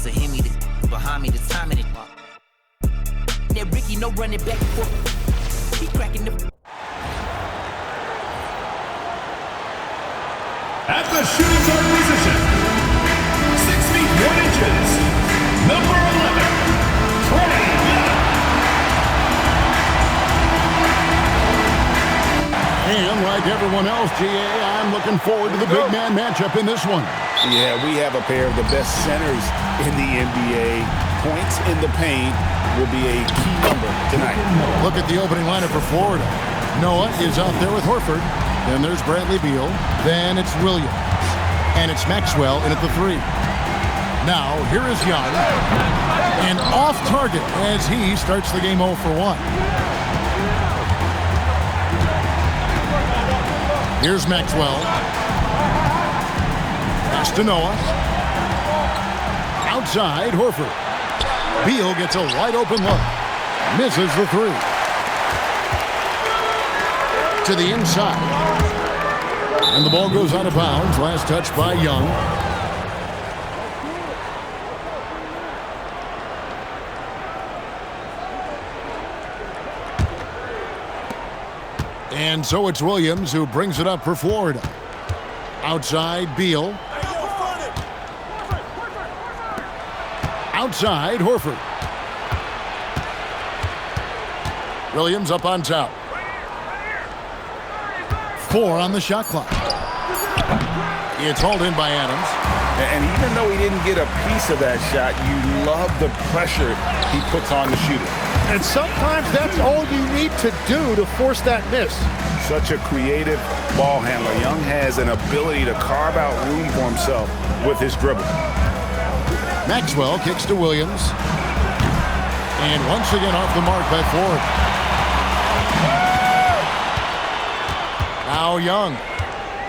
So hit me the behind me, the timing it. That Ricky, no running back and forth. He cracking the. At the shooting guard position, 6 feet 1 inches, number 11, Trey Young. And like everyone else, GA, I'm looking forward to the big man matchup in this one. Yeah, we have a pair of the best centers in the NBA. Points in the paint will be a key number tonight. Look at the opening lineup for Florida. Noah is out there with Horford. Then there's Bradley Beal. Then it's Williams. And it's Maxwell in at the 3. Now, here is Young. And off target as he starts the game 0 for 1. Here's Maxwell. Pass to Noah. Outside, Horford. Beal gets a wide-open look. Misses the 3. To the inside. And the ball goes out of bounds. Last touch by Young. And so it's Williams who brings it up for Florida. Outside, Beal. Outside, Horford. Williams up on top. 4 on the shot clock. It's hauled in by Adams. And even though he didn't get a piece of that shot, you love the pressure he puts on the shooter. And sometimes that's all you need to do to force that miss. Such a creative ball handler. Young has an ability to carve out room for himself with his dribble. Maxwell kicks to Williams. And once again off the mark by Ford. Now Young.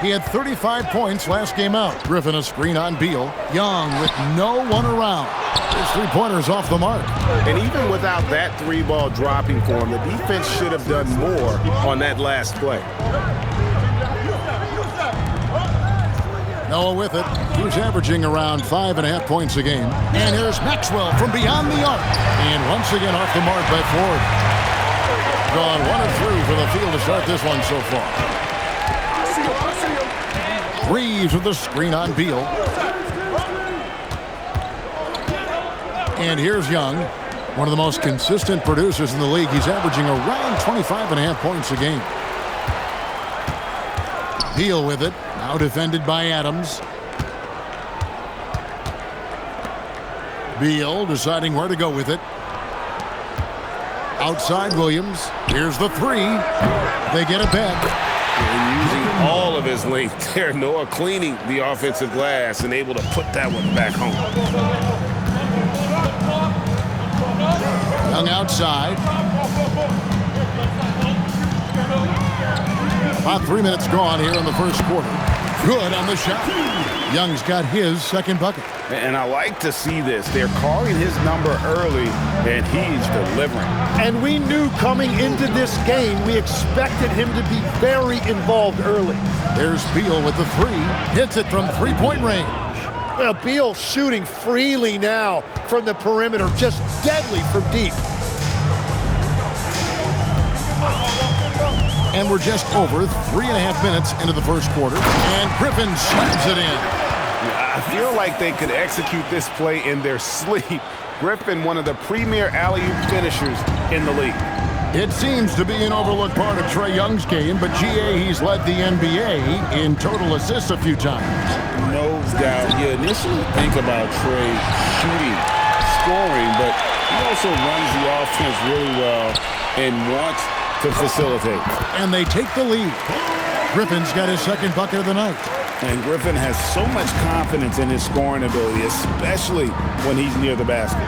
He had 35 points last game out. Griffin a screen on Beal. Young with no one around. His three-pointer's off the mark. And even without that 3-ball dropping for him, the defense should have done more on that last play. Noah with it. He's averaging around 5.5 points a game. And here's Maxwell from beyond the arc. And once again off the mark by Ford. Gone 1 of 3 for the field to start this one so far. Reeves with the screen on Beal. And here's Young, one of the most consistent producers in the league. He's averaging around 25.5 points a game. Beal with it, now defended by Adams. Beal deciding where to go with it. Outside Williams. Here's the 3. They get a bet. And using all of his length there, Noah cleaning the offensive glass and able to put that one back home. Young outside. About 3 minutes gone here in the first quarter. Good on the shot. Young's got his second bucket. And I like to see this. They're calling his number early, and he's delivering. And we knew coming into this game, we expected him to be very involved early. There's Beal with the 3. Hits it from three-point range. Well, Beal shooting freely now from the perimeter, just deadly from deep. And we're just over 3.5 minutes into the first quarter. And Griffin slams it in. I feel like they could execute this play in their sleep. Griffin, one of the premier alley-oop finishers in the league. It seems to be an overlooked part of Trae Young's game, but GA, he's led the NBA in total assists a few times. No doubt. You initially think about Trae shooting, scoring, but he also runs the offense really well and wants to facilitate. And they take the lead. Griffin's got his second bucket of the night. And Griffin has so much confidence in his scoring ability, especially when he's near the basket.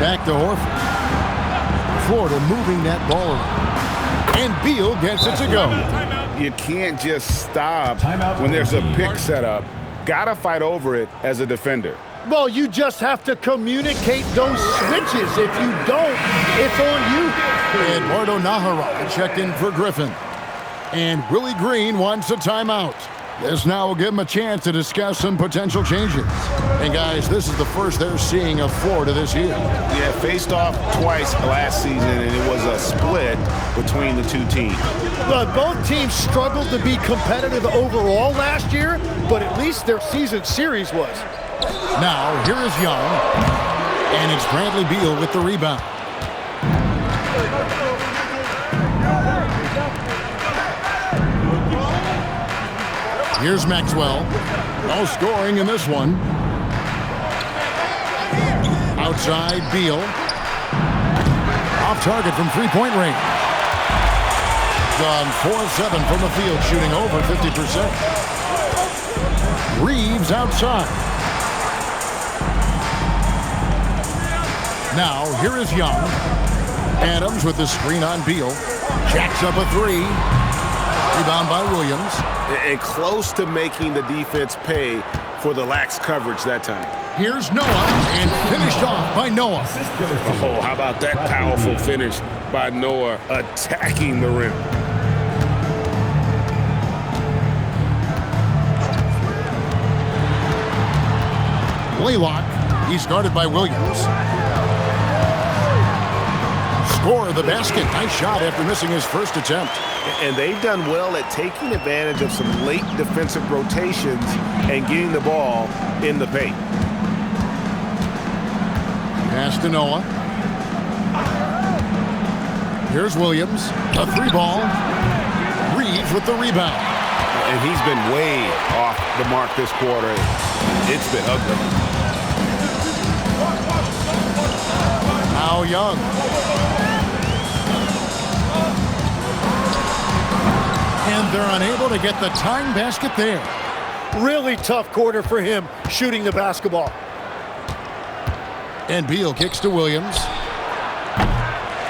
Back to Horford. Florida moving that ball around. And Beal gets it to go. You can't just stop when there's a pick set up. Gotta fight over it as a defender. Well, you just have to communicate those switches. If you don't, it's on you. Eduardo Nahara checked in for Griffin. And Willie Green wants a timeout. This now will give them a chance to discuss some potential changes. And guys, this is the first they're seeing of Florida this year. Yeah, faced off twice last season, and it was a split between the two teams. But both teams struggled to be competitive overall last year, but at least their season series was. Now, here is Young, and it's Bradley Beal with the rebound. Here's Maxwell. No scoring in this one. Outside, Beal. Off target from three-point range. Gone 4-7 from the field, shooting over 50%. Reeves outside. Now, here is Young. Adams with the screen on Beal. Jacks up a three. Rebound by Williams. And close to making the defense pay for the lax coverage that time. Here's Noah, and finished off by Noah. Oh, how about that powerful finish by Noah attacking the rim. Blaylock, he's guarded by Williams. Score the basket. Nice shot after missing his first attempt. And they've done well at taking advantage of some late defensive rotations and getting the ball in the paint. Pass to Noah. Here's Williams. A three ball. Reeves with the rebound. And he's been way off the mark this quarter. It's been ugly. Now Young. And they're unable to get the tying basket there. Really tough quarter for him shooting the basketball. And Beal kicks to Williams.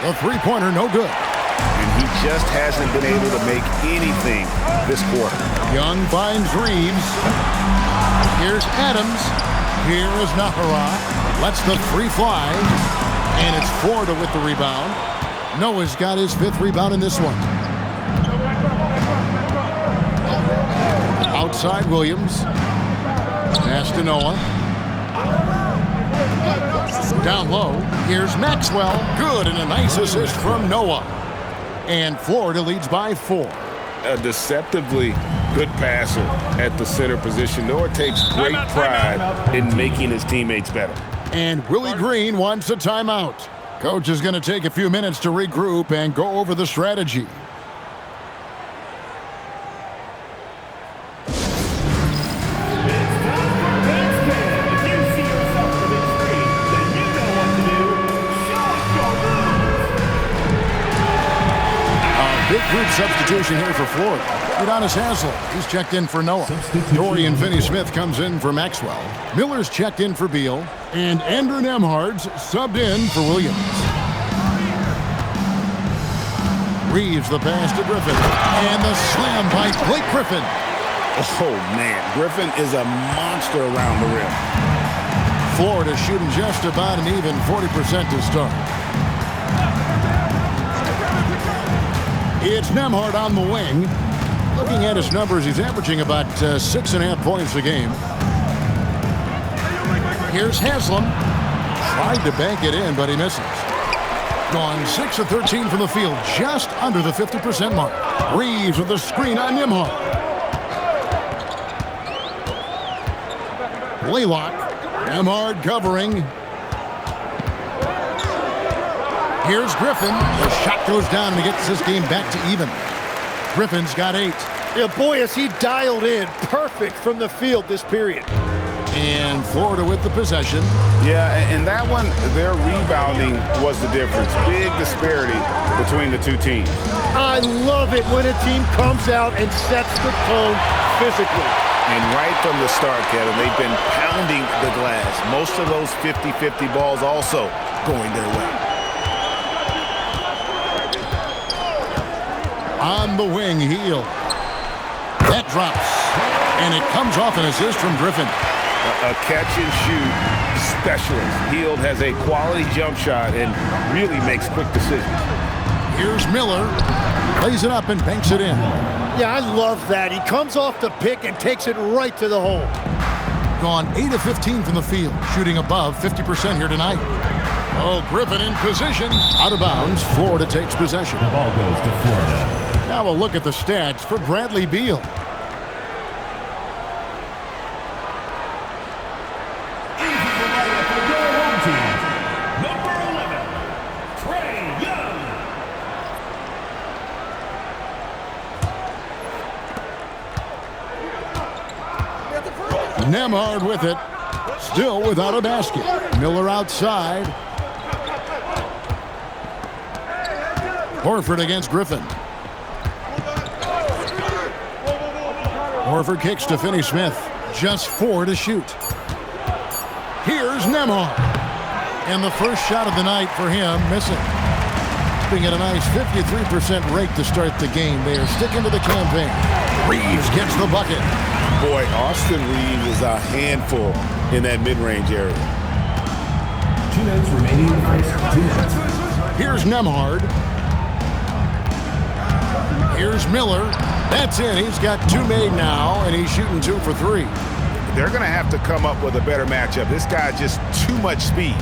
The three-pointer, no good. And he just hasn't been able to make anything this quarter. Young finds Reeves. Here's Adams. Here is Nahara. Lets the three fly. And it's Florida with the rebound. Noah's got his fifth rebound in this one. Outside Williams. Pass to Noah. Down low. Here's Maxwell. Good, and a nice assist from Noah. And Florida leads by 4. A deceptively good passer at the center position. Noah takes great pride in making his teammates better. And Willie Green wants a timeout. Coach is going to take a few minutes to regroup and go over the strategy. Big group substitution here for Florida. Udonis Haslem, he's checked in for Noah. Dorian Finney-Smith comes in for Maxwell. Miller's checked in for Beal. And Andrew Nembhard's subbed in for Williams. Reeves the pass to Griffin. And the slam by Blake Griffin. Oh, man. Griffin is a monster around the rim. Florida shooting just about an even 40% to start. It's Nembhard on the wing. Looking at his numbers, he's averaging about 6.5 points a game. Here's Haslem. Tried to bank it in, but he misses. Gone 6 of 13 from the field, just under the 50% mark. Reeves with the screen on Nembhard. Blaylock. Nembhard covering. Here's Griffin. The shot goes down and he gets this game back to even. Griffin's got 8. Yeah, boy, is he dialed in. Perfect from the field this period. And Florida with the possession. Yeah, and that one, their rebounding was the difference. Big disparity between the two teams. I love it when a team comes out and sets the tone physically. And right from the start, Kevin, they've been pounding the glass. Most of those 50-50 balls also going their way. On the wing, Heel. That drops. And it comes off an assist from Griffin. A catch-and-shoot specialist. Hield has a quality jump shot and really makes quick decisions. Here's Miller. Plays it up and banks it in. Yeah, I love that. He comes off the pick and takes it right to the hole. Gone 8 of 15 from the field, shooting above 50% here tonight. Oh, Griffin in position. Out of bounds. Florida takes possession. The ball goes to Florida. Now a look at the stats for Bradley Beal. Nemhard with it. Still without a basket. Miller outside. Horford against Griffin. Horford kicks to Finney-Smith. Just 4 to shoot. Here's Nemhard. And the first shot of the night for him, missing. Being at a nice 53% rate to start the game. They are sticking to the campaign. Reeves gets the bucket. Boy, Austin Reeves is a handful in that mid-range area. 2 minutes remaining in the first. 2 minutes. Here's Nemhard. Here's Miller. That's in. He's got 2 made now, and he's shooting 2 for 3. They're going to have to come up with a better matchup. This guy just too much speed.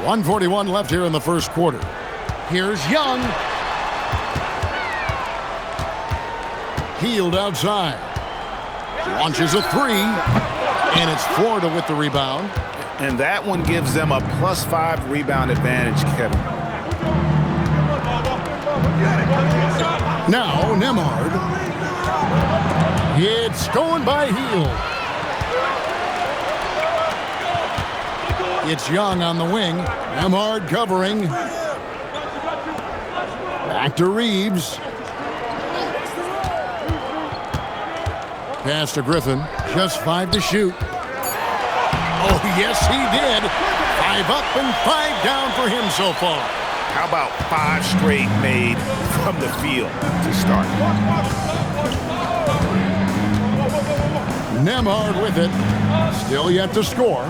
1:41 left here in the first quarter. Here's Young. Healed outside. Launches a 3. And it's Florida with the rebound. And that one gives them a +5 rebound advantage, Kevin. Now Nemhard. It's going by Hield. It's Young on the wing. Nemhard covering. Back to Reeves. Pass to Griffin. Just 5 to shoot. Oh, yes, he did. 5 up and 5 down for him so far. How about 5 straight made from the field to start? Nemhard with it. Still yet to score.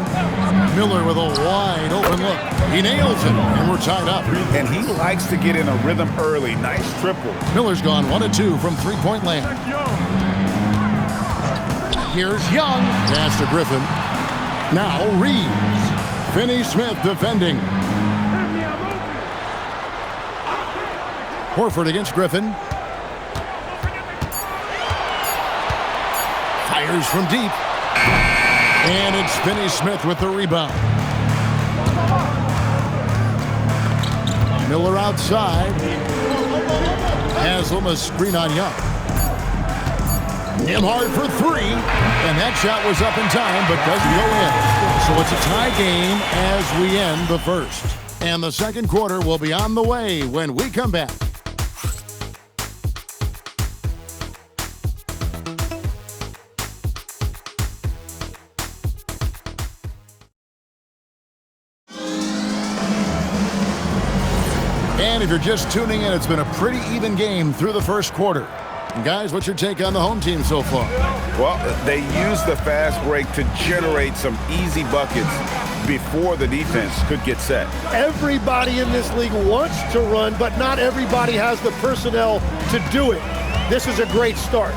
Miller with a wide open look. He nails it, and we're tied up. And he likes to get in a rhythm early. Nice triple. Miller's gone 1 of 2 from three-point land. Here's Young. Pass to Griffin. Now Reeves. Finney-Smith defending. Horford against Griffin. Fires from deep. And it's Finney-Smith with the rebound. Miller outside. Haslam a screen on Young. Nemhard for 3. And that shot was up in time, but doesn't go in. So it's a tie game as we end the first. And the second quarter will be on the way when we come back. And if you're just tuning in, it's been a pretty even game through the first quarter. And guys, what's your take on the home team so far? Well, they used the fast break to generate some easy buckets before the defense could get set. Everybody in this league wants to run, but not everybody has the personnel to do it. This is a great start.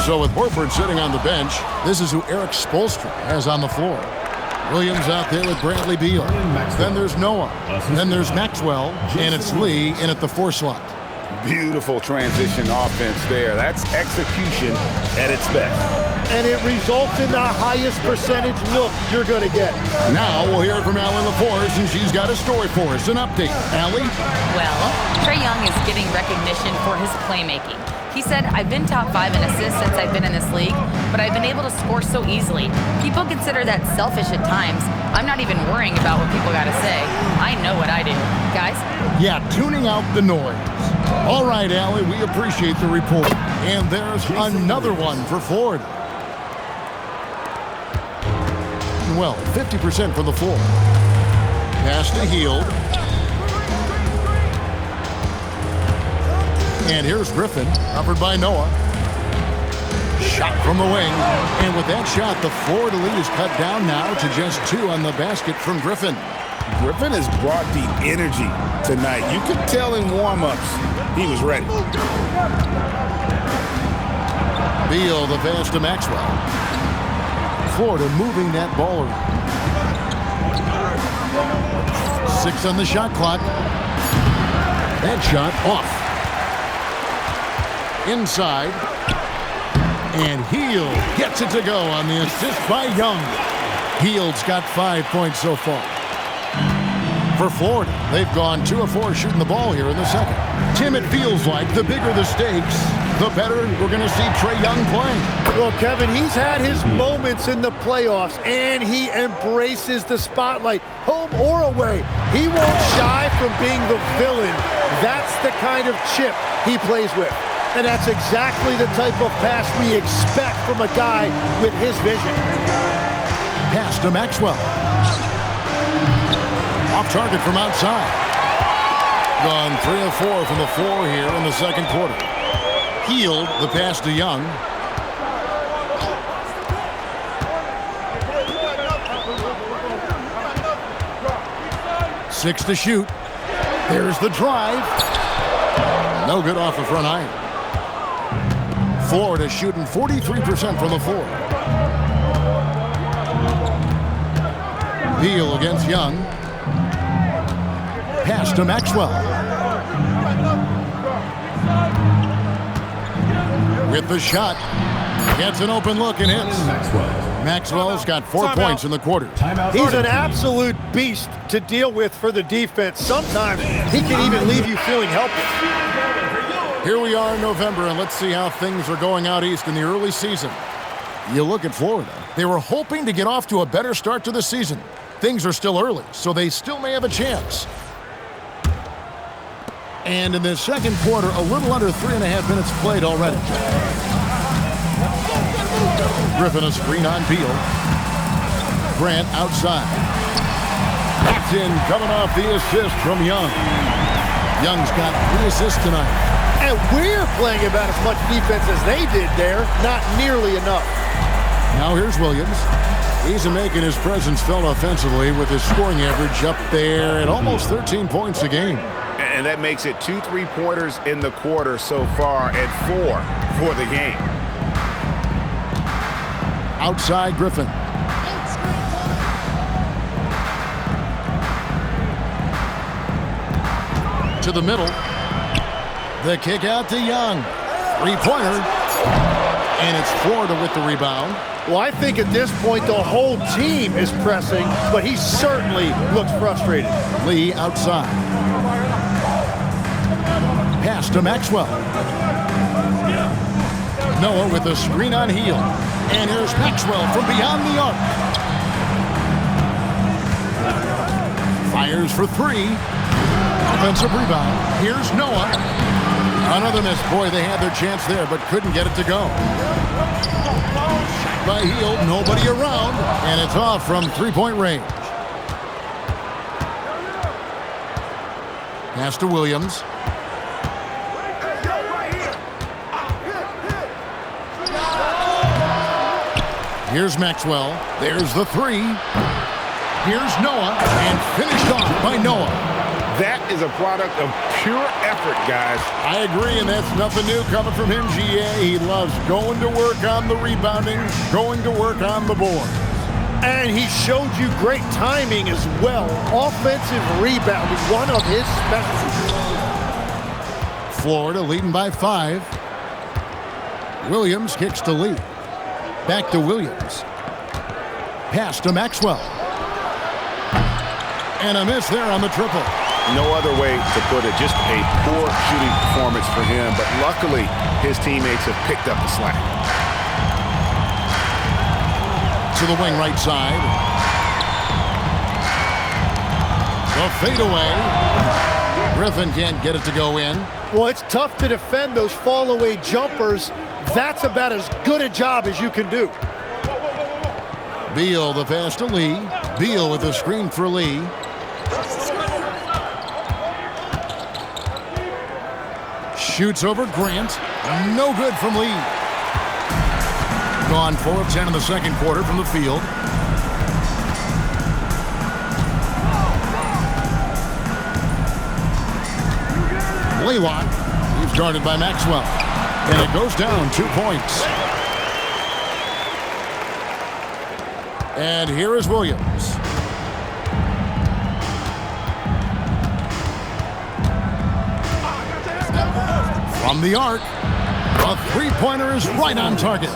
So with Horford sitting on the bench, this is who Eric Spoelstra has on the floor. Williams out there with Bradley Beal. Then there's Noah. Then there's Maxwell. And it's Lee in at the 4 slot. Beautiful transition offense there. That's execution at its best. And it results in the highest percentage look you're going to get. Now we'll hear from Allie LaForce, and she's got a story for us. An update. Allie? Well, Trae Young is getting recognition for his playmaking. He said, I've been top 5 in assists since I've been in this league, but I've been able to score so easily. People consider that selfish at times. I'm not even worrying about what people got to say. I know what I do. Guys? Yeah, tuning out the noise. All right, Allie, we appreciate the report. And there's another one for Florida. Well, 50% from the floor. Pass to Hield. And here's Griffin, covered by Noah. Shot from the wing. And with that shot, the Florida lead is cut down now to just 2 on the basket from Griffin. Griffin has brought the energy tonight. You could tell in warm-ups he was ready. Beal, the pass to Maxwell. Florida moving that ball around. 6 on the shot clock. That shot off. Inside. And Hield gets it to go on the assist by Young. Hield's got 5 points so far. For Florida, they've gone 2 of 4 shooting the ball here in the second. Tim, it feels like the bigger the stakes, the better we're going to see Trae Young playing. Well, Kevin, he's had his moments in the playoffs, and he embraces the spotlight, home or away. He won't shy from being the villain. That's the kind of chip he plays with. And that's exactly the type of pass we expect from a guy with his vision. Pass to Maxwell. Off target from outside. Gone 3 of 4 from the floor here in the second quarter. Hield, the pass to Young. Six to shoot. There's the drive. No good off the front iron. Florida shooting 43% from the floor. Beal against Young. Pass to Maxwell. With the shot. Gets an open look and hits. Maxwell's got 4 points in the quarter. He's an absolute beast to deal with for the defense. Sometimes he can even leave you feeling helpless. Here we are in November, and let's see how things are going out east in the early season. You look at Florida. They were hoping to get off to a better start to the season. Things are still early, so they still may have a chance. And in the second quarter, a little under 3.5 minutes played already. Griffin a screen on Beal. Grant outside. Backed in, coming off the assist from Young. Young's got 3 assists tonight. And we're playing about as much defense as they did there. Not nearly enough. Now here's Williams. He's making his presence felt offensively with his scoring average up there at almost 13 points a game. And that makes it 2 3-pointers in the quarter so far and 4 for the game. Outside Griffin. To the middle. The kick out to Young. 3-pointer. And it's Florida with the rebound. Well, I think at this point the whole team is pressing, but he certainly looks frustrated. Lee outside. Pass to Maxwell. Noah with a screen on Hield. And here's Maxwell from beyond the arc. Fires for 3. Offensive rebound. Here's Noah. Another miss. Boy, they had their chance there, but couldn't get it to go. Shot by Hield. Nobody around. And it's off from 3-point range. Pass to Williams. Here's Maxwell. There's the 3. Here's Noah. And finished off by Noah. That is a product of pure effort, guys. I agree, and that's nothing new coming from him, GA. He loves going to work on the rebounding, going to work on the board. And he showed you great timing as well. Offensive rebounding, one of his specialties. Florida leading by 5. Williams kicks to Lee. Back to Williams. Pass to Maxwell. And a miss there on the triple. No other way to put it. Just a poor shooting performance for him. But luckily, his teammates have picked up the slack. To the wing right side. The fadeaway. Griffin can't get it to go in. Well, it's tough to defend those fall-away jumpers. That's about as good a job as you can do. Beal, the pass to Lee. Beal with the screen for Lee. Shoots over Grant. No good from Lee. Gone 4 of 10 in the second quarter from the field. Blaylock. He's guarded by Maxwell. And it goes down 2 points. And here is Williams. From the arc, a three-pointer is right on target.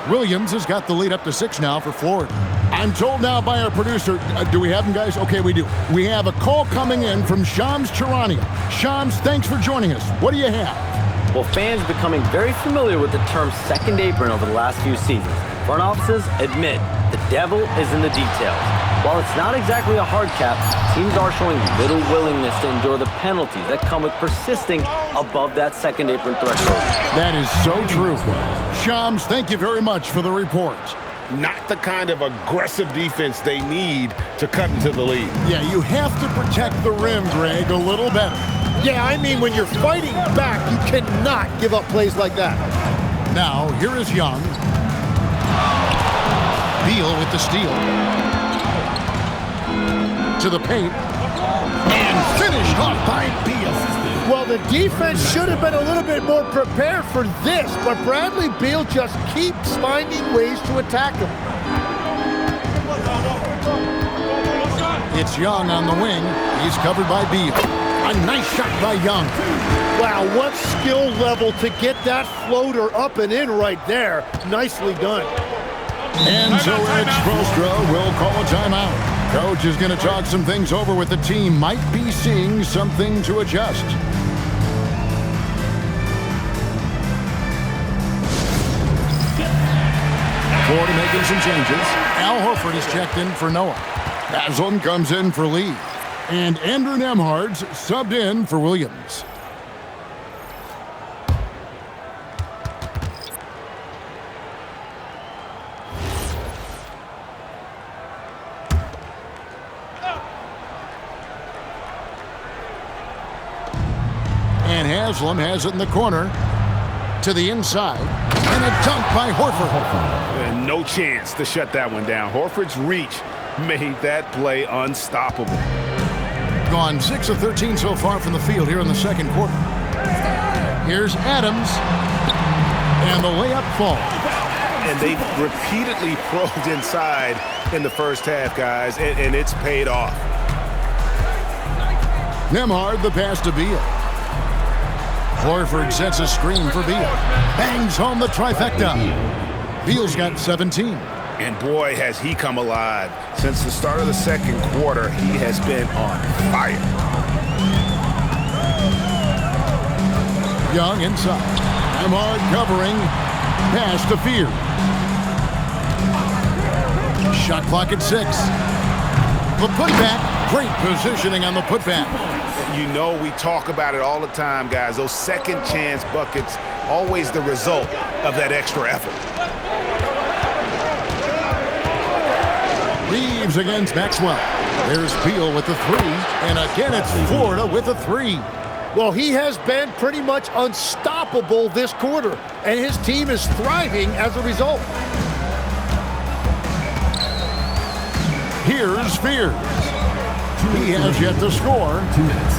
Williams has got the lead up to 6 now for Florida. I'm told now by our producer, do we have him, guys? Okay, we do. We have a call coming in from Shams Charania. Shams, thanks for joining us. What do you have? Well, fans becoming very familiar with the term second apron over the last few seasons. Front offices admit the devil is in the details. While it's not exactly a hard cap, teams are showing little willingness to endure the penalties that come with persisting above that second apron threshold. That is so true. Shams, thank you very much for the report. Not the kind of aggressive defense they need to cut into the lead. Yeah, you have to protect the rim, Greg, a little better. Yeah, I mean, when you're fighting back, you cannot give up plays like that. Now, here is Young. Beal with the steal. To the paint. And finished off by Beal. Well, the defense should have been a little bit more prepared for this, but Bradley Beal just keeps finding ways to attack him. It's Young on the wing. He's covered by Beal. A nice shot by Young. Wow, what skill level to get that floater up and in right there. Nicely done. And so Eric Spoelstra will call a timeout. Coach is going to talk some things over with the team. Might be seeing something to adjust. Florida making some changes. Al Horford is checked in for Noah. Haslam comes in for Lee. And Andrew Nembhard's subbed in for Williams. And Haslam has it in the corner to the inside. And a dunk by Horford. And no chance to shut that one down. Horford's reach made that play unstoppable. Gone 6 of 13 so far from the field here in the second quarter. Here's Adams. And the layup falls. And they repeatedly probed inside in the first half, guys, and it's paid off. Nembhard the pass to Beal. Horford sets a screen for Beal. Bangs home the trifecta. Beal's got 17. And boy, has he come alive. Since the start of the second quarter, he has been on fire. Young inside. Nembhard covering. Pass to Fear. Shot clock at 6. The putback. Great positioning on the putback. You know we talk about it all the time, guys. Those second chance buckets, always the result of that extra effort. Reeves against Maxwell. There's Beal with the 3. And again, it's Florida with the 3. Well, he has been pretty much unstoppable this quarter, and his team is thriving as a result. Here's Fears. He has yet to score. 2 minutes.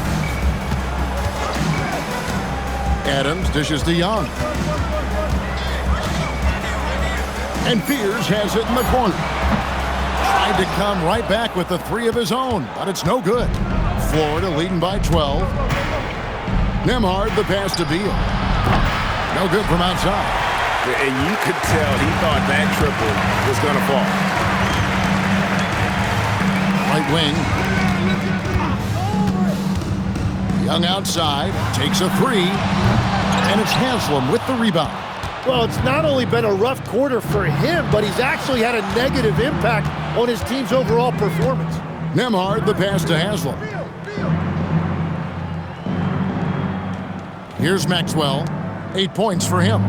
Adams dishes to Young. And Fears has it in the corner. Tried to come right back with the 3 of his own, but it's no good. Florida leading by 12. Nembhard the pass to Beal. No good from outside. And you could tell he thought that triple was going to fall. Right wing. Young outside, takes a 3, and it's Haslam with the rebound. Well, it's not only been a rough quarter for him, but he's actually had a negative impact on his team's overall performance. Nembhard the pass to Haslam. Here's Maxwell. 8 points for him.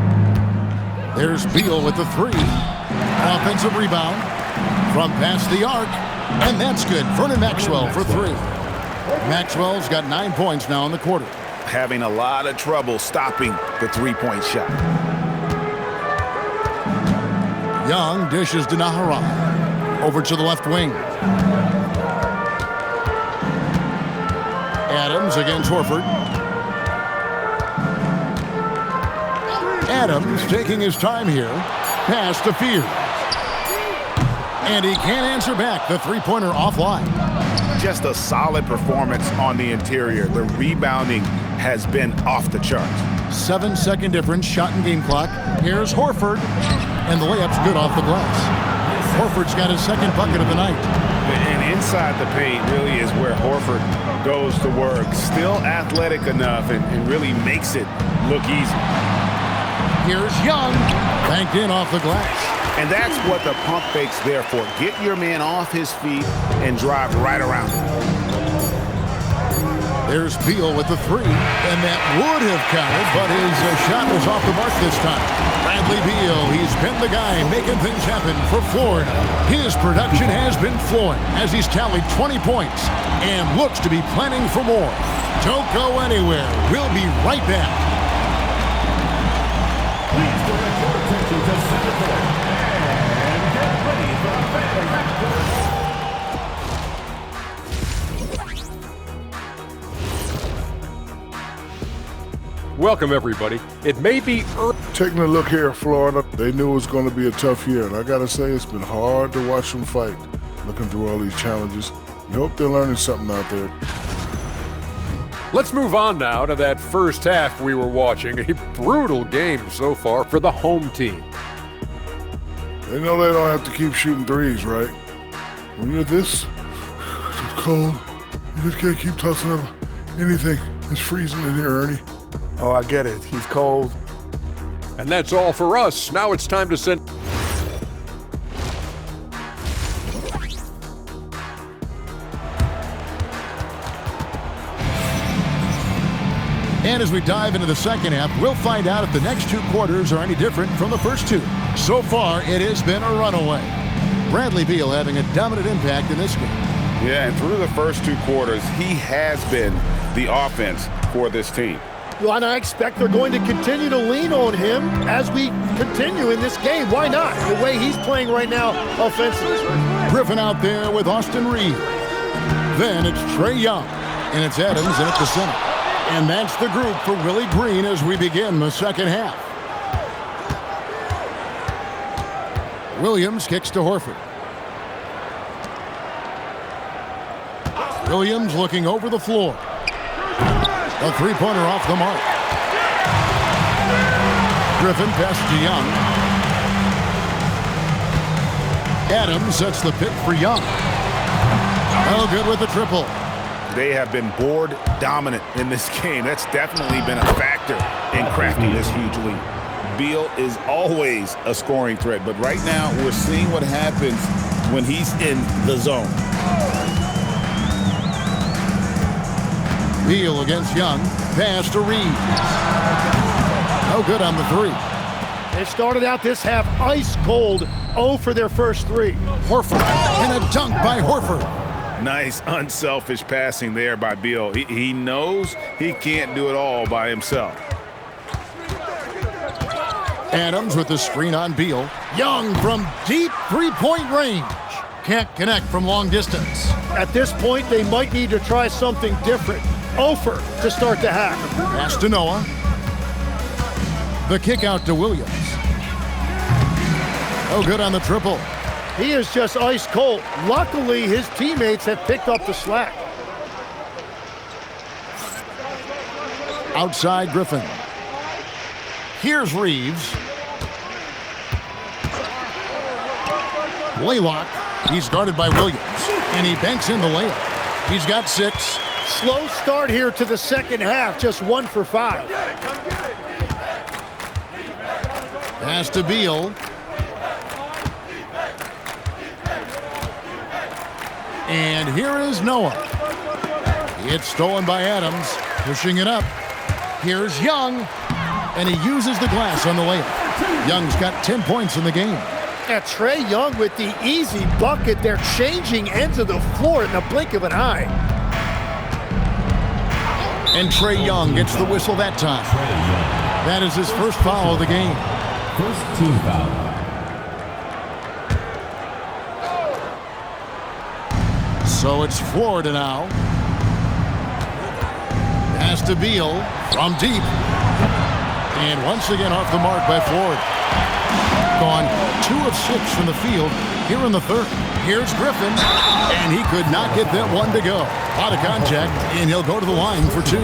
There's Beal with the 3. Offensive rebound from past the arc. And that's good. Vernon Maxwell for 3. Maxwell's got 9 points now in the quarter. Having a lot of trouble stopping the three-point shot. Young dishes to Naharai. Over to the left wing. Adams against Horford. Adams taking his time here. Pass to Fear. And he can't answer back. The three-pointer offline. Just a solid performance on the interior. The rebounding has been off the charts. 7-second difference, shot and game clock. Here's Horford, and the layup's good off the glass. Horford's got his second bucket of the night. And inside the paint really is where Horford goes to work. Still athletic enough and really makes it look easy. Here's Young, banked in off the glass. And that's what the pump fake's there for. Get your man off his feet and drive right around him. There's Beal with the three, and that would have counted, but his shot was off the mark this time. Bradley Beal, he's been the guy making things happen for Florida. His production has been flowing as he's tallied 20 points and looks to be planning for more. Don't go anywhere. We'll be right back. Please direct your attention to center court and get ready for a family match. Welcome, everybody. It may be early. Taking a look here at Florida, they knew it was going to be a tough year, and I got to say it's been hard to watch them fight, looking through all these challenges. We hope they're learning something out there. Let's move on now to that first half we were watching. A brutal game so far for the home team. They know they don't have to keep shooting threes, right? When you're this cold, you just can't keep tossing up anything. It's freezing in here, Ernie. Oh, I get it. He's cold. And that's all for us. Now it's time to send... And as we dive into the second half, we'll find out if the next two quarters are any different from the first two. So far, it has been a runaway. Bradley Beal having a dominant impact in this game. Yeah, and through the first two quarters, he has been the offense for this team. Well, and I expect they're going to continue to lean on him as we continue in this game. Why not? The way he's playing right now offensively. Griffin out there with Austin Reeves. Then it's Trae Young, and it's Adams in at the center. And that's the group for Willie Green as we begin the second half. Williams kicks to Horford. Williams looking over the floor. A three-pointer off the mark. Griffin passes to Young. Adams sets the pick for Young. Oh, good with the triple. They have been board dominant in this game. That's definitely been a factor in crafting this huge lead. Beal is always a scoring threat, but right now we're seeing what happens when he's in the zone. Beal against Young. Pass to Reeves. No good on the three. They started out this half ice cold, 0 for their first three. Horford and a dunk by Horford. Nice unselfish passing there by Beal. He knows he can't do it all by himself. Adams with the screen on Beal. Young from deep three-point range. Can't connect from long distance. At this point, they might need to try something different. Over to start the half. Pass to Noah. The kick out to Williams. Oh, good on the triple. He is just ice cold. Luckily, his teammates have picked up the slack. Outside Griffin. Here's Reeves. Laylock. He's guarded by Williams. And he banks in the layup. He's got 6. Slow start here to the second half, just 1 for 5. Pass to Beal. And here is Noah. It's stolen by Adams, pushing it up. Here's Young, and he uses the glass on the layup. Young's got 10 points in the game. And Trae Young with the easy bucket. They're changing ends of the floor in the blink of an eye. And Trae Young gets the whistle that time. That is his first foul of the game. First team foul. So it's Florida now. Pass to Beal from deep. And once again off the mark by Florida. Gone 2 of 6 from the field here in the third. Here's Griffin, and he could not get that one to go. Out of contact, and he'll go to the line for 2.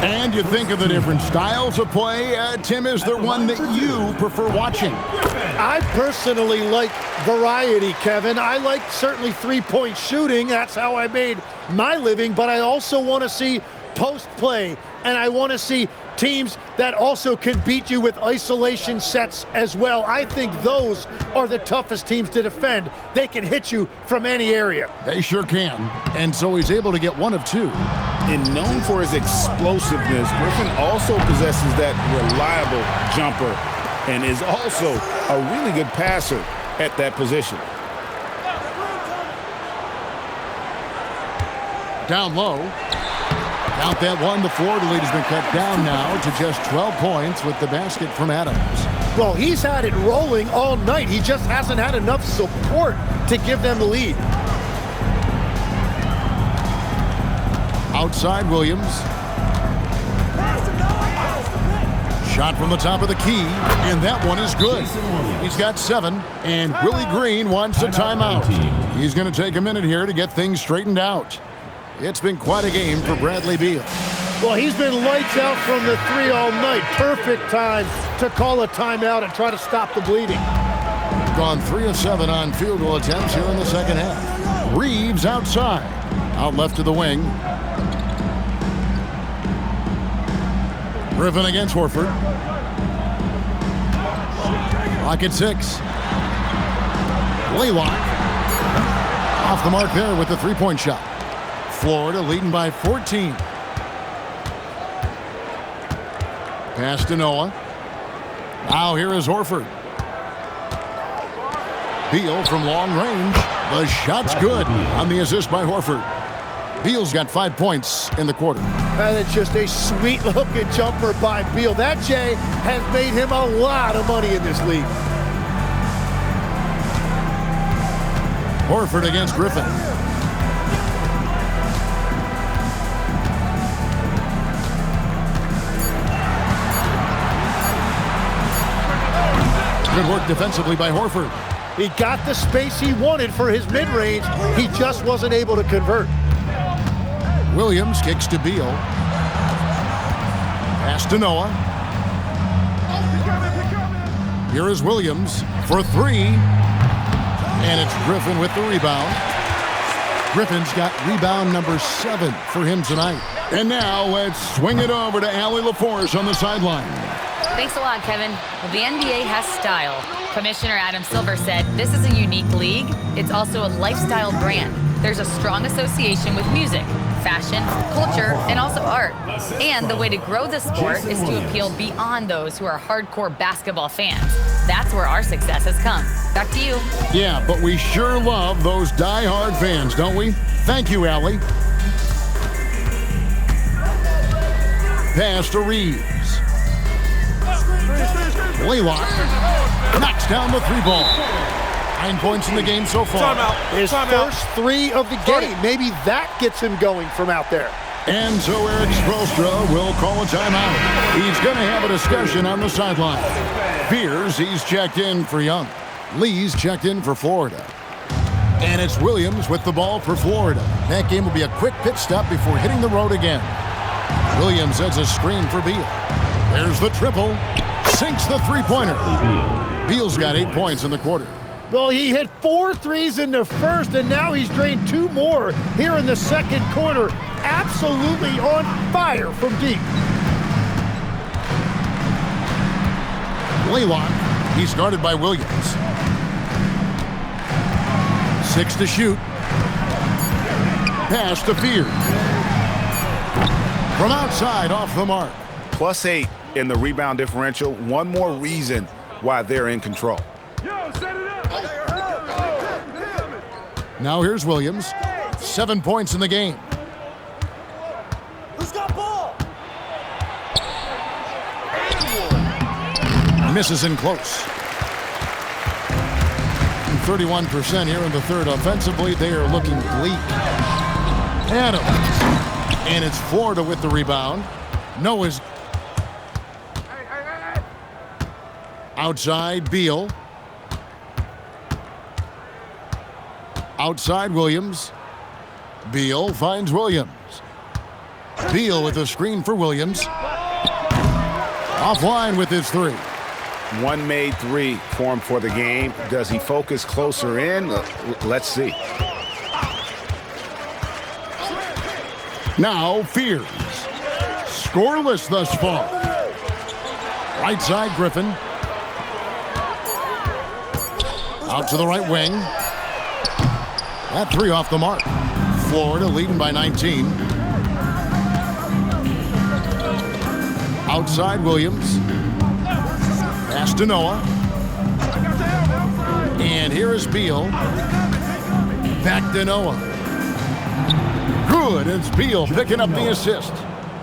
And you think of the different styles of play. Tim, is there one that you prefer watching? I personally like variety, Kevin. I like certainly three-point shooting. That's how I made my living. But I also want to see post play, and I want to see teams that also can beat you with isolation sets as well. I think those are the toughest teams to defend. They can hit you from any area. They sure can. And so he's able to get 1 of 2. And known for his explosiveness, Griffin also possesses that reliable jumper and is also a really good passer at that position. Down low. Count that one. The Florida lead has been cut down now to just 12 points with the basket from Adams. Well, he's had it rolling all night. He just hasn't had enough support to give them the lead. Outside Williams. Shot from the top of the key, and that one is good. He's got 7, and Willie Green wants a timeout. He's going to take a minute here to get things straightened out. It's been quite a game for Bradley Beal. Well, he's been lights out from the 3 all night. Perfect time to call a timeout and try to stop the bleeding. Gone 3 of 7 on field goal attempts here in the second half. Reeves outside. Out left to the wing. Griffin against Horford. Lock at 6. Laylock. Off the mark there with the three-point shot. Florida leading by 14. Pass to Noah. Now here is Horford. Beal from long range. The shot's good on the assist by Horford. Beal's got 5 points in the quarter. And it's just a sweet-looking jumper by Beal. That, Jay, has made him a lot of money in this league. Horford against Griffin. Good work defensively by Horford. He got the space he wanted for his mid-range. He just wasn't able to convert. Williams kicks to Beal. Pass to Noah. Here is Williams for 3. And it's Griffin with the rebound. Griffin's got rebound number 7 for him tonight. And now let's swing it over to Allie LaForce on the sideline. Thanks a lot, Kevin. Well, the NBA has style. Commissioner Adam Silver said this is a unique league. It's also a lifestyle brand. There's a strong association with music, fashion, culture, and also art. And the way to grow the sport is to appeal beyond those who are hardcore basketball fans. That's where our success has come. Back to you. Yeah, but we sure love those die-hard fans, don't we? Thank you, Allie. Pass to Reeves. Laylock knocks down the 3-ball. 9 points in the game so far. His first 3 of the game. Maybe that gets him going from out there. And so Eric Spoelstra will call a timeout. He's going to have a discussion on the sideline. Fears he's checked in for Young. Lee's checked in for Florida. And it's Williams with the ball for Florida. That game will be a quick pit stop before hitting the road again. Williams sets a screen for Beal. There's the triple. Sinks the three-pointer. Beal's got 8 points in the quarter. Well, he hit 4 threes in the first, and now he's drained 2 more here in the second quarter. Absolutely on fire from deep. Laylock. He's guarded by Williams. 6 to shoot. Pass to Fears. From outside, off the mark. +8 in the rebound differential. One more reason why they're in control. Now here's Williams. 7 points in the game. Who's got ball? Misses in close. 31% here in the third. Offensively, they are looking bleak. Adams. And it's Florida with the rebound. Noah's. Outside, Beal. Outside, Williams. Beal finds Williams. Beal with a screen for Williams. Offline with his three. One made three for him for the game. Does he focus closer in? Let's see. Now Fears. Scoreless thus far. Right side, Griffin. Out to the right wing. That three off the mark. Florida leading by 19. Outside, Williams. Pass to Noah. And here is Beal. Back to Noah. Good. It's Beal picking up the assist.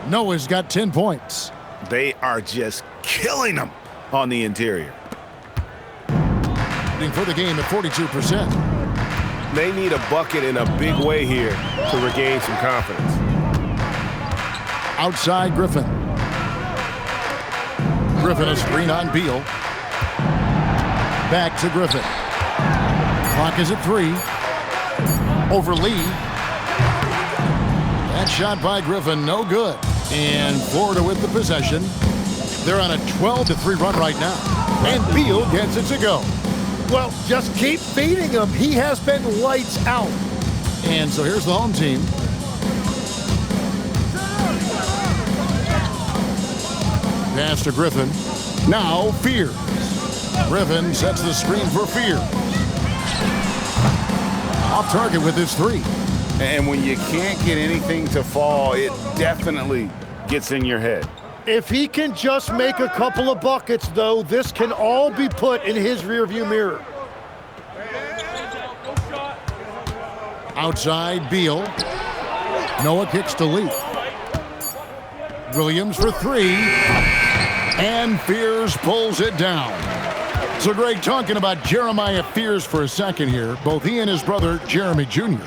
Noah's got 10 points. They are just killing them on the interior. For the game at 42%. They need a bucket in a big way here to regain some confidence. Outside, Griffin. Griffin a screen on Beal. Back to Griffin. Clock is at 3. Over Lee. That shot by Griffin, no good. And Florida with the possession. They're on a 12-3 run right now. And Beal gets it to go. Well, just keep feeding him. He has been lights out. And so here's the home team. Pass to Griffin. Now Fears. Griffin sets the screen for Fears. Off target with his three. And when you can't get anything to fall, it definitely gets in your head. If he can just make a couple of buckets, though, this can all be put in his rearview mirror. Outside, Beal. Noah kicks to Lee. Williams for three. And Fears pulls it down. So Greg, talking about Jeremiah Fears for a second here. Both he and his brother, Jeremy Jr.,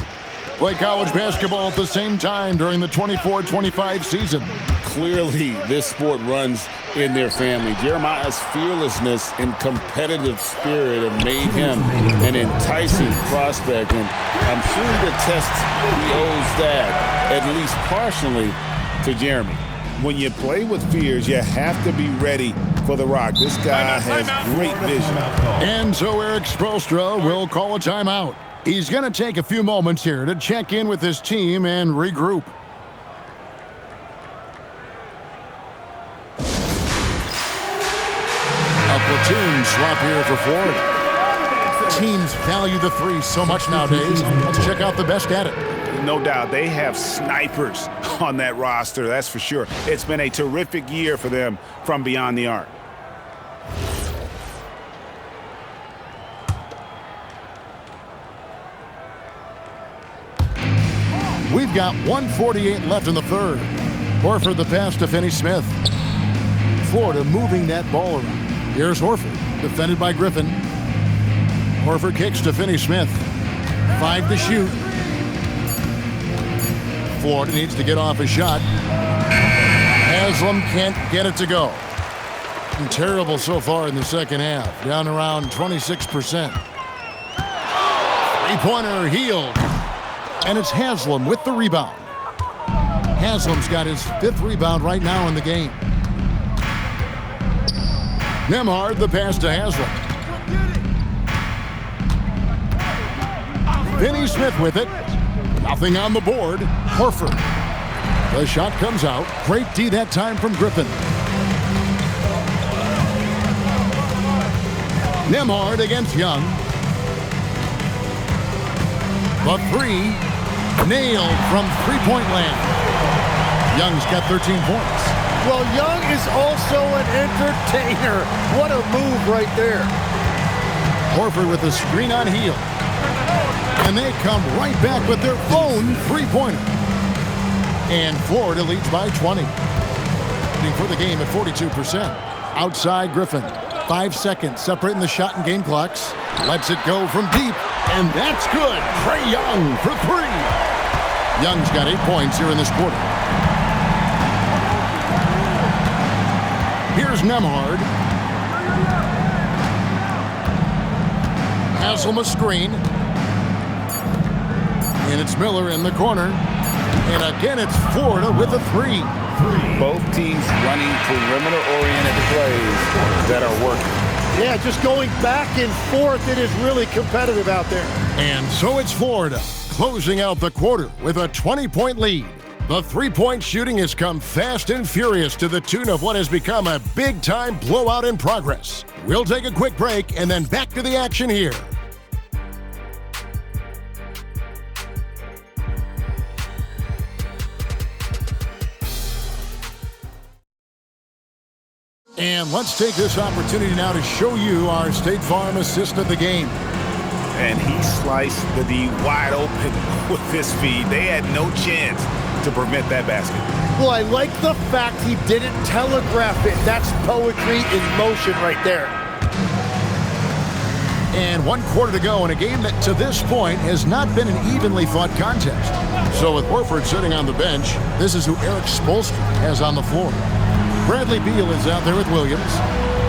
play college basketball at the same time during the 24-25 season. Clearly, this sport runs in their family. Jeremiah's fearlessness and competitive spirit have made him an enticing prospect, and I'm sure the test he owes that, at least partially, to Jeremy. When you play with Fears, you have to be ready for the rock. This guy has great vision. And so Eric Spoelstra will call a timeout. He's going to take a few moments here to check in with his team and regroup. A platoon swap here for Florida. Teams value the three so much nowadays. Let's check out the best at it. No doubt, they have snipers on that roster, that's for sure. It's been a terrific year for them from beyond the arc. We've got 1:48 left in the third. Horford the pass to Finney-Smith. Florida moving that ball around. Here's Horford, defended by Griffin. Horford kicks to Finney-Smith. 5 to shoot. Florida needs to get off a shot. Haslam can't get it to go. And terrible so far in the second half. Down around 26%. Three-pointer healed. And it's Haslam with the rebound. Haslam's got his 5th rebound right now in the game. Nembhard the pass to Haslam. Finney-Smith with it. Nothing on the board. Horford. The shot comes out. Great D that time from Griffin. Nembhard against Young. The three. Nailed from three-point land. Young's got 13 points. Well, Young is also an entertainer. What a move right there. Horford with a screen on heel. And they come right back with their own three-pointer. And Florida leads by 20. For the game at 42%. Outside Griffin. 5 seconds separating the shot and game clocks. Lets it go from deep. And that's good. Trae Young for three. Young's got 8 points here in this quarter. Here's Nembhard. Haslam a screen. And it's Miller in the corner. And again, it's Florida with a three. Both teams running perimeter-oriented plays that are working. Yeah, just going back and forth. It is really competitive out there. And so it's Florida closing out the quarter with a 20-point lead. The three-point shooting has come fast and furious to the tune of what has become a big-time blowout in progress. We'll take a quick break and then back to the action here. And let's take this opportunity now to show you our State Farm assist of the game. And he sliced the D wide open with his feed. They had no chance to prevent that basket. Well, I like the fact he didn't telegraph it. That's poetry in motion right there. And 1 quarter to go in a game that to this point has not been an evenly fought contest. So with Horford sitting on the bench, this is who Eric Spoelstra has on the floor. Bradley Beal is out there with Williams.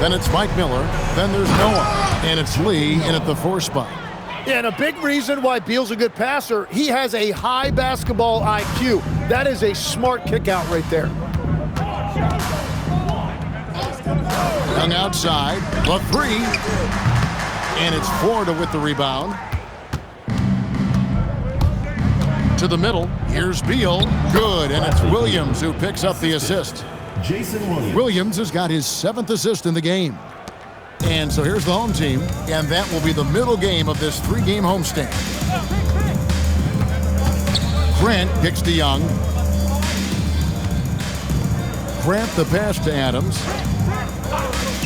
Then it's Mike Miller. Then there's Noah. And it's Lee in at the 4 spot. Yeah, and a big reason why Beal's a good passer, he has a high basketball IQ. That is a smart kick out right there. Young outside, the 3. And it's Florida with the rebound. To the middle, here's Beal. Good, and it's Williams who picks up the assist. Williams has got his 7th assist in the game. And so here's the home team, and that will be the middle game of this 3-game homestand. Grant kicks to Young. Grant the pass to Adams.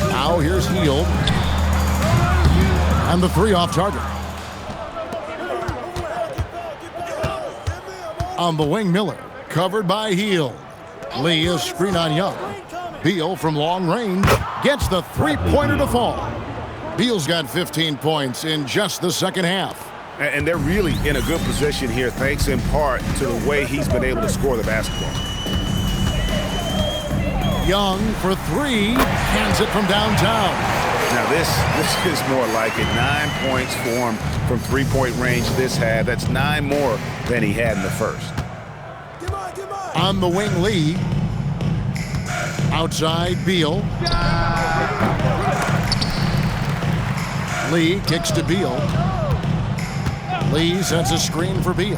Now here's Hield. And the 3 off target. On the wing, Miller, covered by Hield. Lee is screen on Young. Beal from long range gets the 3-pointer to fall. Beal's got 15 points in just the second half. And they're really in a good position here, thanks in part to the way he's been able to score the basketball. Young for 3, hands it from downtown. Now this is more like it. 9 points for him from 3-point range this half. That's 9 more than he had in the first. On the wing, Lee. Outside, Beal. Lee kicks to Beal. Lee sets a screen for Beal.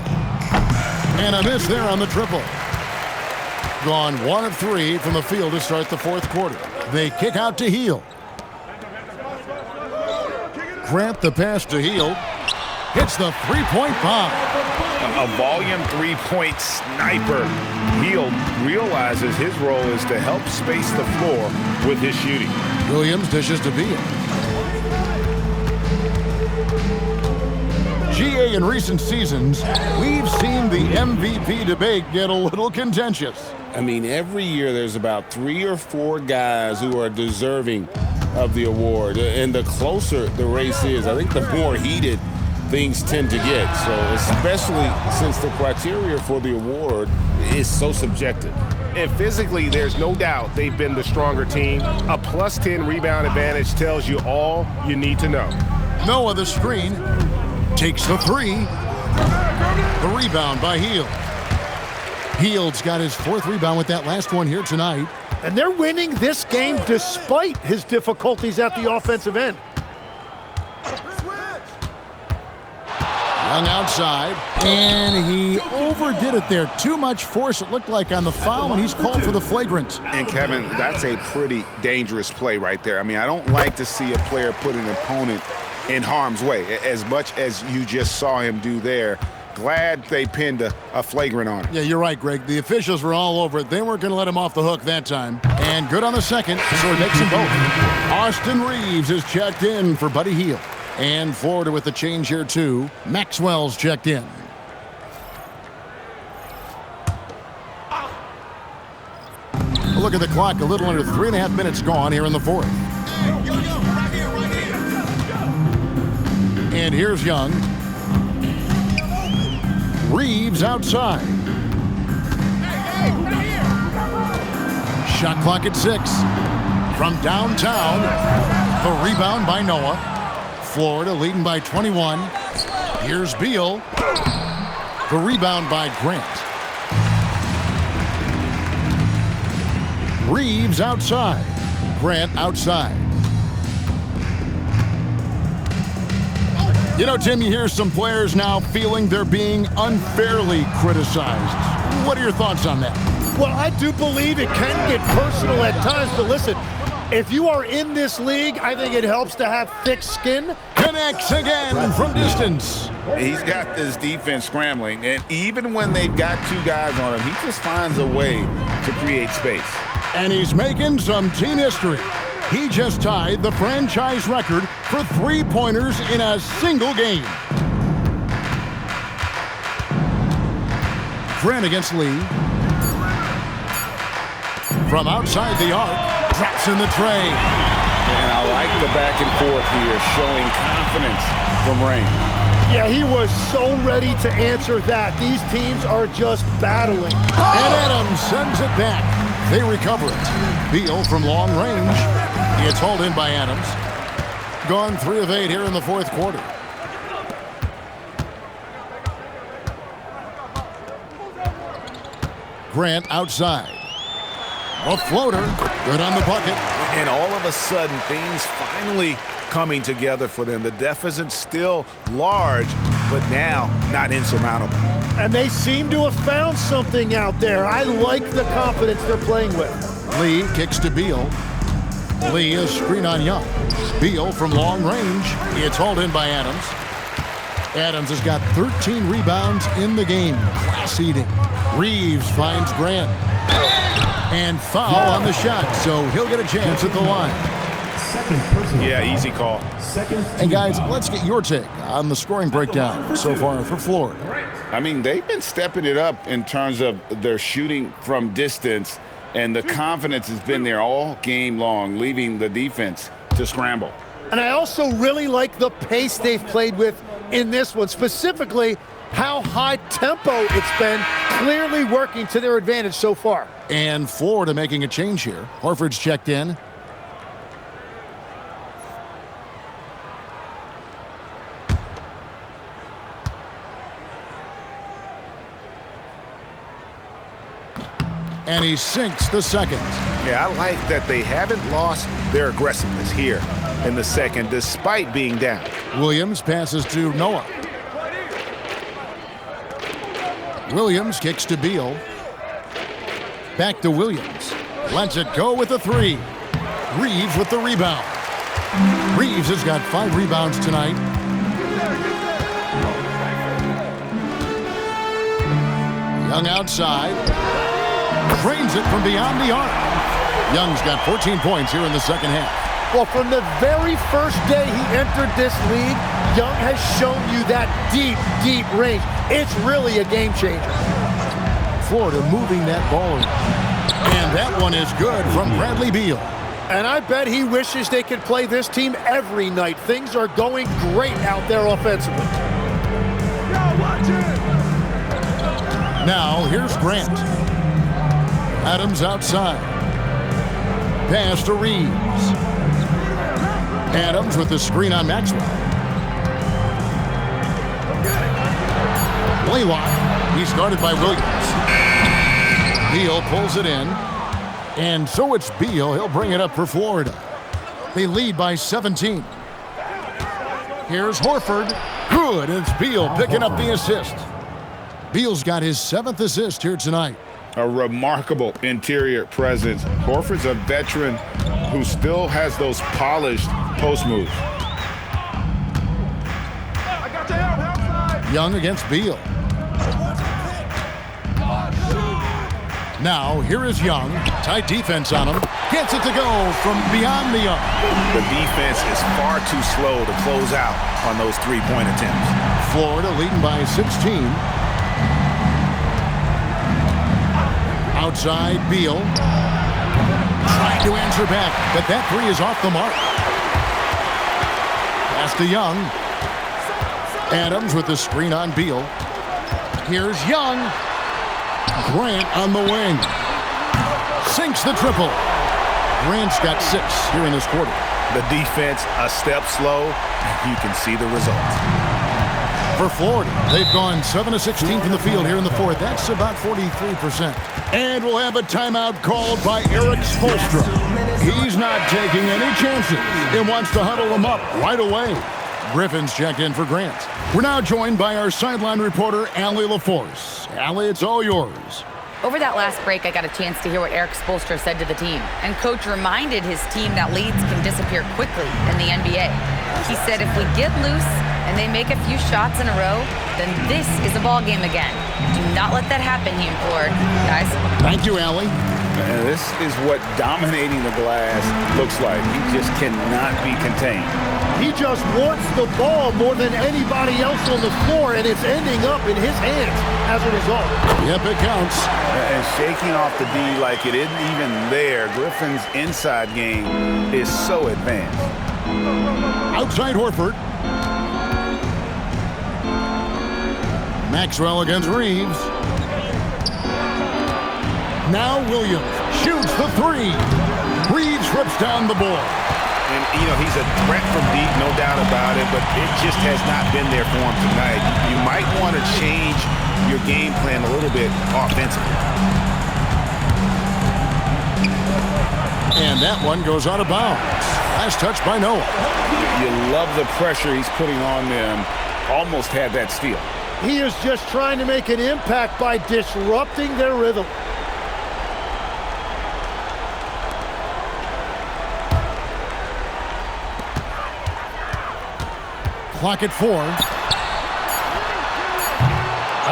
And a miss there on the triple. Gone 1 of 3 from the field to start the 4th quarter. They kick out to Hield. Grant the pass to Hield. Hits the 3-point bomb. A volume 3-point sniper. Hield realizes his role is to help space the floor with his shooting. Williams dishes to Beal. GA in recent seasons, we've seen the MVP debate get a little contentious. I mean, every year there's about 3 or 4 guys who are deserving of the award. And the closer the race is, I think the more heated things tend to get. So especially since the criteria for the award is so subjective. And physically, there's no doubt they've been the stronger team. A +10 rebound advantage tells you all you need to know. Noah the screen, takes the 3. The rebound by Hield. Hield's got his 4th rebound with that last one here tonight. And they're winning this game despite his difficulties at the offensive end. Young outside, and he overdid it there. Too much force, it looked like, on the foul, and he's called for the flagrant. And, Kevin, that's a pretty dangerous play right there. I mean, I don't like to see a player put an opponent in harm's way, as much as you just saw him do there. Glad they pinned a flagrant on him. Yeah, you're right, Greg. The officials were all over it. They weren't going to let him off the hook that time. And good on the second, so it makes them both. Austin Reeves is checked in for Buddy Hield. And Florida with the change here, too. Maxwell's checked in. Look at the clock. A little under 3.5 minutes gone here in the 4th. And here's Young. Reeves outside. Shot clock at 6. From downtown, the rebound by Noah. Florida leading by 21. Here's Beal. The rebound by Grant. Reeves outside. Grant outside. You know, Tim, you hear some players now feeling they're being unfairly criticized. What are your thoughts on that? Well, I do believe it can get personal at times, but listen, if you are in this league, I think it helps to have thick skin. Connects again from distance. He's got this defense scrambling, and even when they've got two guys on him, he just finds a way to create space. And he's making some team history. He just tied the franchise record for three-pointers in a single game. Grant against Lee. From outside the arc, drops in the tray. And I like the back and forth here, showing confidence from Rain. Yeah, he was so ready to answer that. These teams are just battling. And Adams sends it back. They recover it. Beal from long range. It's hauled in by Adams. Gone 3 of 8 here in the fourth quarter. Grant outside. A floater. Good on the bucket. And all of a sudden, things finally coming together for them. The deficit's still large, but now not insurmountable. And they seem to have found something out there. I like the confidence they're playing with. Lee kicks to Beal. Lee is screen on Young. Beal from long range. It's hauled in by Adams. Adams has got 13 rebounds in the game. Class eating. Reeves finds Grant. And foul on the shot, so he'll get a chance at the line. Yeah, easy call. And guys, let's get your take on the scoring breakdown so far for Florida. I mean, they've been stepping it up in terms of their shooting from distance, and the confidence has been there all game long, leaving the defense to scramble. And I also really like the pace they've played with in this one, specifically how high tempo it's been, clearly working to their advantage so far. And Florida making a change here. Horford's checked in. And he sinks the second. Yeah, I like that they haven't lost their aggressiveness here in the second, despite being down. Williams passes to Noah. Williams kicks to Beal. Back to Williams. Lets it go with the three. Reeves with the rebound. Reeves has got 5 rebounds tonight. Young outside. Drains it from beyond the arc. Young's got 14 points here in the second half. Well, from the very first day he entered this league, Young has shown you that deep, deep range. It's really a game changer. Florida moving that ball around. And that one is good from Bradley Beal. And I bet he wishes they could play this team every night. Things are going great out there offensively. Now, here's Grant. Adams outside. Pass to Reeves. Adams with the screen on Maxwell. Blaylock. He's guarded by Williams. Beal pulls it in. And so it's Beal. He'll bring it up for Florida. They lead by 17. Here's Horford. Good. It's Beal picking up the assist. Beal's got his 7th assist here tonight. A remarkable interior presence. Horford's a veteran who still has those polished post moves. Young against Beal. Now, here is Young. Tight defense on him. Gets it to go from beyond the arc. The defense is far too slow to close out on those three-point attempts. Florida leading by 16. Outside, Beal. Trying to answer back, but that three is off the mark. Pass to Young. Adams with the screen on Beal. Here's Young. Grant on the wing. Sinks the triple. Grant's got 6 here in this quarter. The defense a step slow, and you can see the results. For Florida, they've gone 7 of 16 from the field here in the fourth. That's about 43%. And we'll have a timeout called by Eric Spoelstra. He's not taking any chances and wants to huddle them up right away. Griffin's checked in for Grant. We're now joined by our sideline reporter, Allie LaForce. Allie, it's all yours. Over that last break, I got a chance to hear what Eric Spoelstra said to the team. And Coach reminded his team that leads can disappear quickly in the NBA. He said if we get loose and they make a few shots in a row, then this is a ball game again. Do not let that happen, he implored. Guys? Thank you, Allie. And this is what dominating the glass looks like. He just cannot be contained. He just wants the ball more than anybody else on the floor, and it's ending up in his hands as a result. Yep, it counts. And shaking off the D like it isn't even there. Griffin's inside game is so advanced. Outside Horford. Maxwell against Reeves. Now Williams shoots the three. Reeves rips down the board. And, you know, he's a threat from deep, no doubt about it, but it just has not been there for him tonight. You might want to change your game plan a little bit offensively. And that one goes out of bounds. Last touch by Noah. You love the pressure he's putting on them. Almost had that steal. He is just trying to make an impact by disrupting their rhythm. Clock at 4.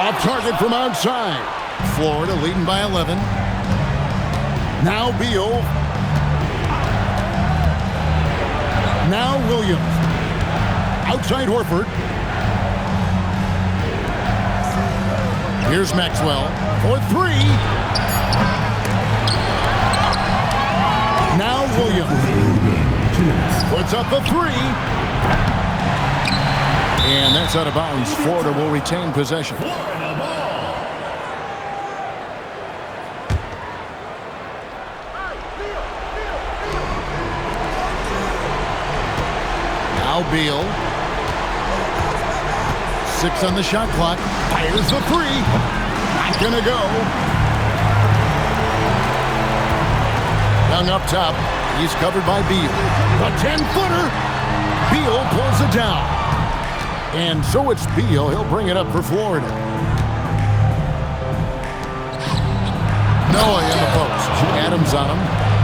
Off target from outside. Florida leading by 11. Now Beal. Now Williams. Outside Horford. Here's Maxwell for 3. Now Williams. Puts up the 3. And that's out of bounds. Florida will retain possession. Now Beal. 6 on the shot clock. Fires the 3. Not gonna go. Young up top. He's covered by Beal. A 10-footer. Beal pulls it down. And so it's Beal. He'll bring it up for Florida. Noah in the post. Adams on him.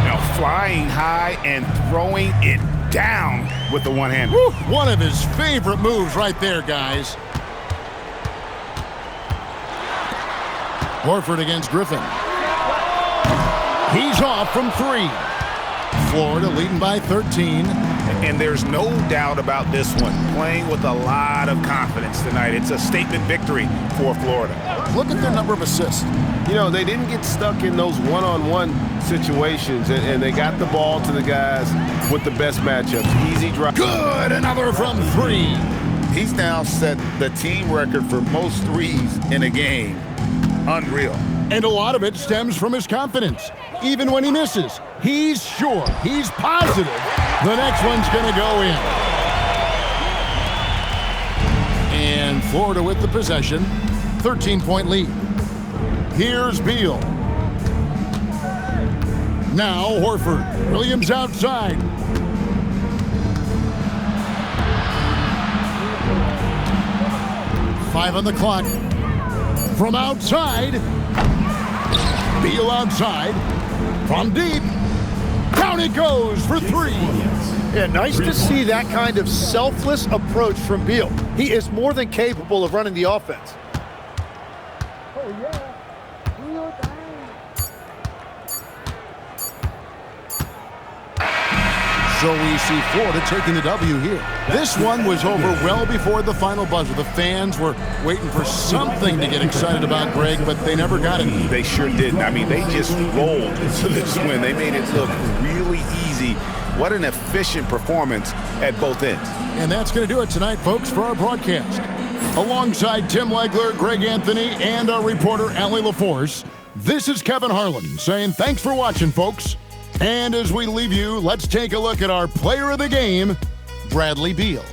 Now flying high and throwing it down with the one-hand. One of his favorite moves right there, guys. Horford against Griffin. He's off from 3. Florida leading by 13. And there's no doubt about this one. Playing with a lot of confidence tonight. It's a statement victory for Florida. Look at their number of assists. You know, they didn't get stuck in those one-on-one situations, and they got the ball to the guys with the best matchups. Easy drive. Good, another from 3. He's now set the team record for most threes in a game. Unreal. And a lot of it stems from his confidence. Even when he misses, he's sure, he's positive the next one's going to go in. And Florida with the possession, 13-point lead. Here's Beal. Now Horford. Williams outside. Five on the clock. From outside. Beal outside. From deep. Down it goes for 3. Yeah, nice to see that kind of selfless approach from Beal. He is more than capable of running the offense. So we see Florida taking the W here. This one was over well before the final buzzer. The fans were waiting for something to get excited about, Greg, but they never got it. They sure didn't. I mean, they just rolled into this win. They made it look really easy. What an efficient performance at both ends. And that's going to do it tonight, folks, for our broadcast. Alongside Tim Legler, Greg Anthony, and our reporter, Allie LaForce, this is Kevin Harlan saying thanks for watching, folks, And as we leave you, let's take a look at our player of the game, Bradley Beal.